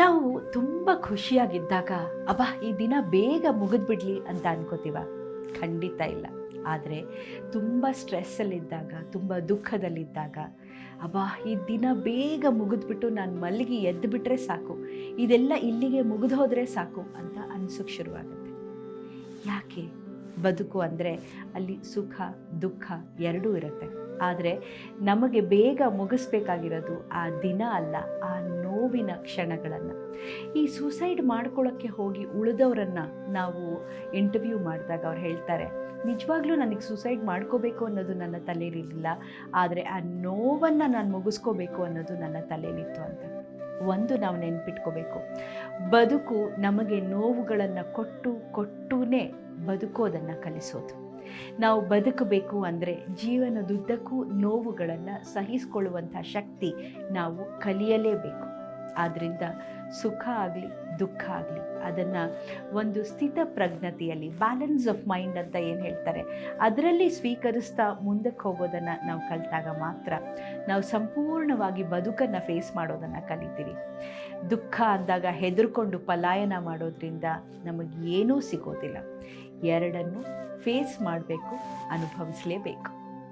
ನಾವು ತುಂಬ ಖುಷಿಯಾಗಿದ್ದಾಗ ಅಬ್ಬಾ ಈ ದಿನ ಬೇಗ ಮುಗಿದ್ಬಿಡ್ಲಿ ಅಂತ ಅನ್ಕೋತೀವ? ಖಂಡಿತ ಇಲ್ಲ. ಆದರೆ ತುಂಬ ಸ್ಟ್ರೆಸ್ಸಲ್ಲಿದ್ದಾಗ, ತುಂಬ ದುಃಖದಲ್ಲಿದ್ದಾಗ, ಅಬ್ಬಾ ಈ ದಿನ ಬೇಗ ಮುಗಿದ್ಬಿಟ್ಟು ನಾನು ಮಲಗಿ ಎದ್ದುಬಿಟ್ರೆ ಸಾಕು, ಇದೆಲ್ಲ ಇಲ್ಲಿಗೆ ಮುಗಿದು ಹೋದರೆ ಸಾಕು ಅಂತ ಅನ್ಸೋಕ್ಕೆ ಶುರುವಾಗುತ್ತೆ. ಯಾಕೆ? ಬದುಕು ಅಂದರೆ ಅಲ್ಲಿ ಸುಖ ದುಃಖ ಎರಡೂ ಇರುತ್ತೆ. ಆದರೆ ನಮಗೆ ಬೇಗ ಮುಗಿಸ್ಬೇಕಾಗಿರೋದು ಆ ದಿನ ಅಲ್ಲ, ಆ ನೋವಿನ ಕ್ಷಣಗಳನ್ನು. ಈ ಸೂಸೈಡ್ ಮಾಡ್ಕೊಳ್ಳೋಕ್ಕೆ ಹೋಗಿ ಉಳಿದವರನ್ನು ನಾವು ಇಂಟರ್ವ್ಯೂ ಮಾಡಿದಾಗ ಅವ್ರು ಹೇಳ್ತಾರೆ, ನಿಜವಾಗ್ಲೂ ನನಗೆ ಸೂಸೈಡ್ ಮಾಡ್ಕೋಬೇಕು ಅನ್ನೋದು ನನ್ನ ತಲೆಯಲ್ಲಿರಲಿಲ್ಲ, ಆದರೆ ಆ ನೋವನ್ನು ನಾನು ಮುಗಿಸ್ಕೋಬೇಕು ಅನ್ನೋದು ನನ್ನ ತಲೆಯಲ್ಲಿತ್ತು ಅಂತ. ಒಂದು ನಾವು ನೆನ್ಪಿಟ್ಕೋಬೇಕು, ಬದುಕು ನಮಗೆ ನೋವುಗಳನ್ನು ಕೊಟ್ಟೂನೇ ಬದುಕೋದನ್ನು ಕಲಿಸೋದು. ನಾವು ಬದುಕಬೇಕು ಅಂದರೆ ಜೀವನದುದ್ದಕ್ಕೂ ನೋವುಗಳನ್ನು ಸಹಿಸಿಕೊಳ್ಳುವಂಥ ಶಕ್ತಿ ನಾವು ಕಲಿಯಲೇಬೇಕು. ಆದ್ದರಿಂದ ಸುಖ ಆಗಲಿ ದುಃಖ ಆಗಲಿ ಅದನ್ನು ಒಂದು ಸ್ಥಿತ ಪ್ರಜ್ಞತೆಯಲ್ಲಿ, ಬ್ಯಾಲೆನ್ಸ್ ಆಫ್ ಮೈಂಡ್ ಅಂತ ಏನು ಹೇಳ್ತಾರೆ, ಅದರಲ್ಲಿ ಸ್ವೀಕರಿಸ್ತಾ ಮುಂದಕ್ಕೆ ಹೋಗೋದನ್ನು ನಾವು ಕಲಿತಾಗ ಮಾತ್ರ ನಾವು ಸಂಪೂರ್ಣವಾಗಿ ಬದುಕನ್ನು ಫೇಸ್ ಮಾಡೋದನ್ನು ಕಲಿತೀವಿ. ದುಃಖ ಅಂದಾಗ ಹೆದರ್ಕೊಂಡು ಪಲಾಯನ ಮಾಡೋದ್ರಿಂದ ನಮಗೆ ಏನೂ ಸಿಗೋದಿಲ್ಲ. ಎರಡನ್ನು ಫೇಸ್ ಮಾಡಬೇಕು, ಅನುಭವಿಸಲೇಬೇಕು.